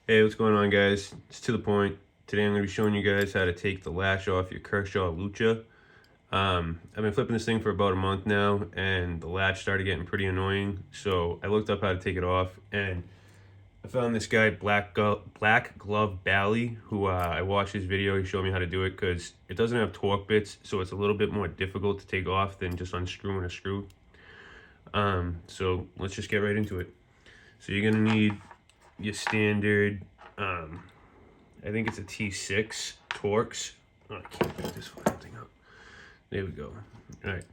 Hey, what's going on, guys? It's to the point. Today I'm going to be showing you guys how to take the latch off your Kershaw Lucha. I've been flipping this thing for about a month now, and the latch started getting pretty annoying. So I looked up how to take it off, and I found this guy, Black Glove Bally, who I watched his video. He showed me how to do it because it doesn't have torque bits, so it's a little bit more difficult to take off than just unscrewing a screw. So let's just get right into it. So you're going to need your standard, I think it's a T6 Torx. Oh, I can't pick this fucking thing up. There we go. All right.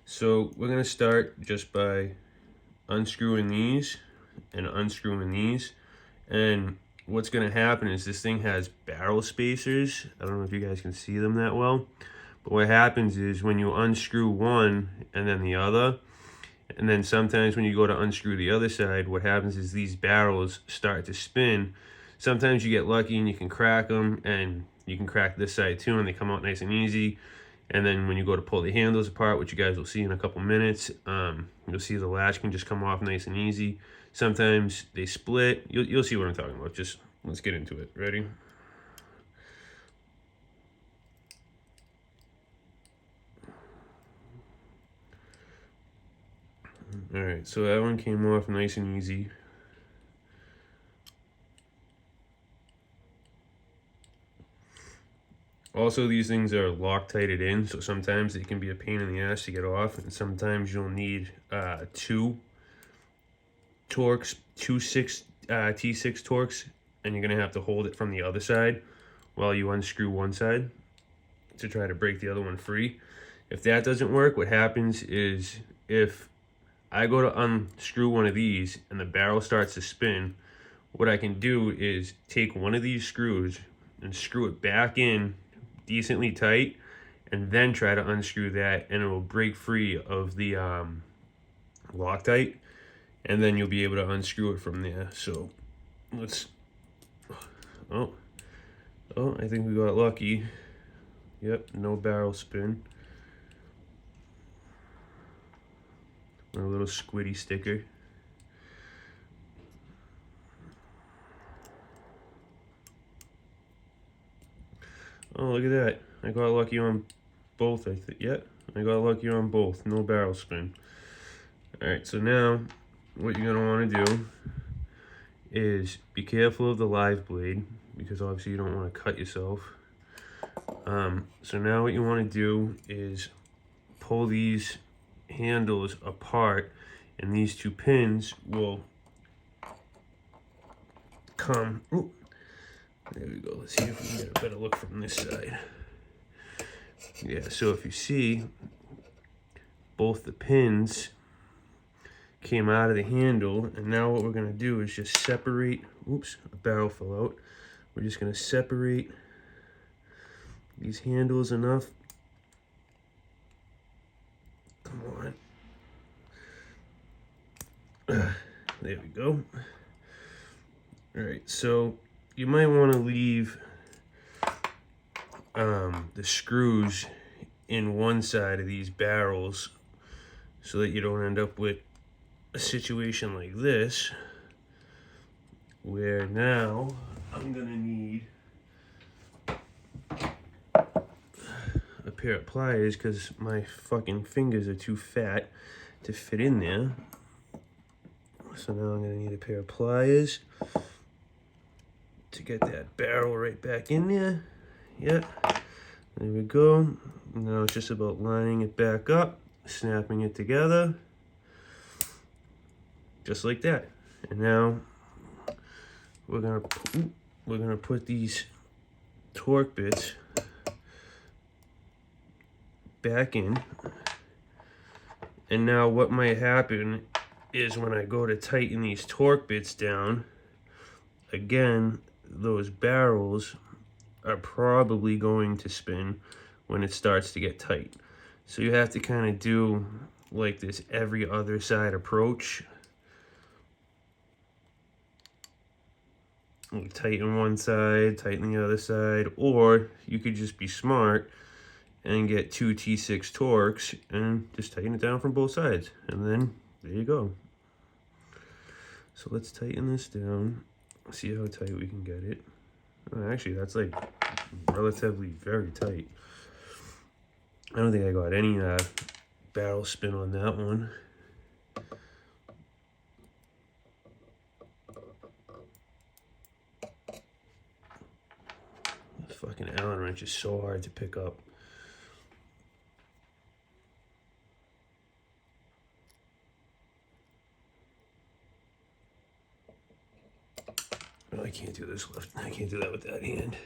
So we're going to start just by unscrewing these and unscrewing these. And what's going to happen is this thing has barrel spacers. I don't know if you guys can see them that well. But what happens is when you unscrew one and then the other, and then sometimes when you go to unscrew the other side, what happens is these barrels start to spin. Sometimes you get lucky and you can crack them, and you can crack this side too, and they come out nice and easy. And then when you go to pull the handles apart, which you guys will see in a couple minutes, you'll see the latch can just come off nice and easy. Sometimes they split. You'll see what I'm talking about. Just let's get into it. Ready? All right, so that one came off nice and easy. Also, these things are Loctited in, so sometimes it can be a pain in the ass to get off, and sometimes you'll need two Torx, T6 Torx, and you're gonna have to hold it from the other side while you unscrew one side to try to break the other one free. If that doesn't work, what happens is if I go to unscrew one of these and the barrel starts to spin, what I can do is take one of these screws and screw it back in decently tight, and then try to unscrew that, and it will break free of the Loctite, and then you'll be able to unscrew it from there. So let's, oh, I think we got lucky. Yep, no barrel spin. A little squiddy sticker. Oh, look at that. I got lucky on both, I think. Yep, I got lucky on both. No barrel spin. Alright, so now what you're going to want to do is be careful of the live blade, because obviously you don't want to cut yourself. So now what you want to do is pull these handles apart, and these two pins will come. Ooh, there we go. Let's see if we can get a better look from this side. Yeah, so if you see, both the pins came out of the handle, and now what we're going to do is just separate. Oops, a barrel fell out. We're just going to separate these handles enough. Come on. There we go. All right, so you might want to leave the screws in one side of these barrels so that you don't end up with a situation like this, where now I'm gonna need a pair of pliers because my fucking fingers are too fat to fit in there. So now I'm gonna need a pair of pliers to get that barrel right back in there. Yep, there we go. Now it's just about lining it back up, snapping it together, just like that. And now we're gonna put these torque bits back in. And now what might happen is when I go to tighten these torque bits down, again, those barrels are probably going to spin when it starts to get tight. So you have to kind of do like this every other side approach. You tighten one side, tighten the other side, or you could just be smart and get two T6 Torx and just tighten it down from both sides, and then there you go. So let's tighten this down. See how tight we can get it. Oh, actually, that's like relatively very tight. I don't think I got any barrel spin on that one. The fucking Allen wrench is so hard to pick up. Oh, I can't do this left. I can't do that with that hand.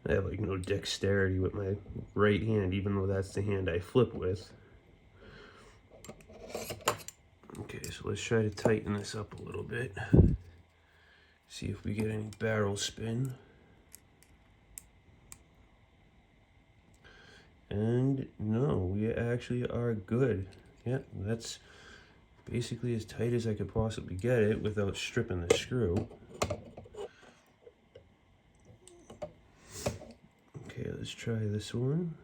I have like no dexterity with my right hand, even though that's the hand I flip with. Okay, so let's try to tighten this up a little bit. See if we get any barrel spin. And no, we actually are good. Yep, that's basically as tight as I could possibly get it without stripping the screw. Okay, let's try this one.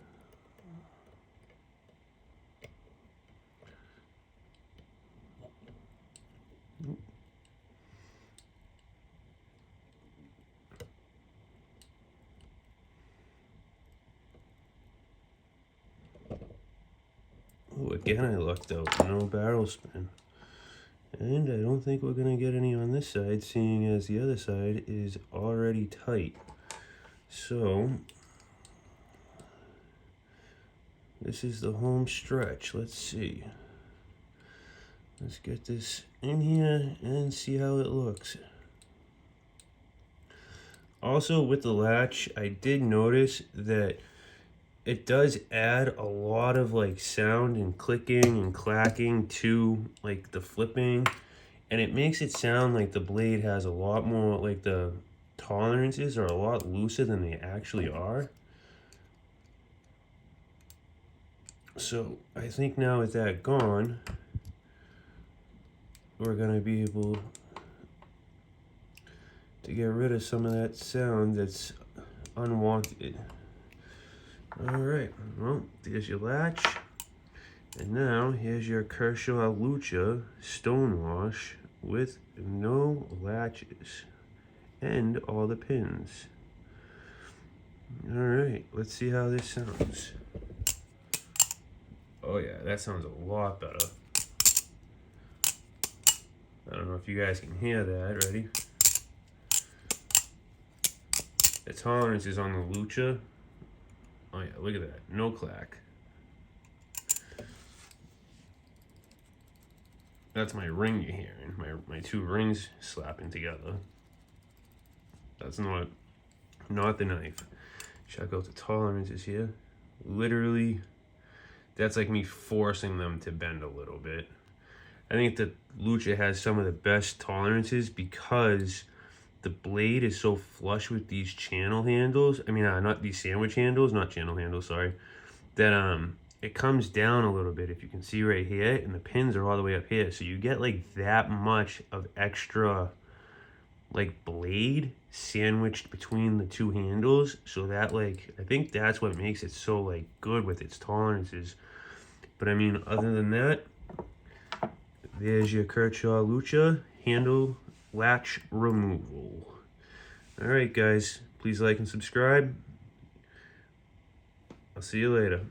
Oh, again I lucked out, no barrel spin. And I don't think we're gonna get any on this side, seeing as the other side is already tight. So, this is the home stretch. Let's see. Let's get this in here and see how it looks. Also, with the latch, I did notice that it does add a lot of like sound and clicking and clacking to like the flipping, and it makes it sound like the blade has a lot more, like the tolerances are a lot looser than they actually are. So I think now with that gone, we're gonna be able to get rid of some of that sound that's unwanted. All right, well, there's your latch. And now here's your Kershaw Lucha Stonewash with no latches and all the pins. All right, let's see how this sounds. Oh yeah, that sounds a lot better. I don't know if you guys can hear that. Ready? The tolerance is on the Lucha. Oh yeah, look at that. No clack. That's my ring you're hearing. My two rings slapping together. That's not the knife. Check out the tolerances here. Literally, that's like me forcing them to bend a little bit. I think the Lucha has some of the best tolerances because the blade is so flush with these channel handles. I mean, not these sandwich handles, not channel handles, sorry. That it comes down a little bit, if you can see right here, and the pins are all the way up here. So you get like that much of extra like blade sandwiched between the two handles. So that like, I think that's what makes it so like good with its tolerances. But I mean, other than that, there's your Kershaw Lucha handle latch removal. All right, guys, please like and subscribe. I'll see you later.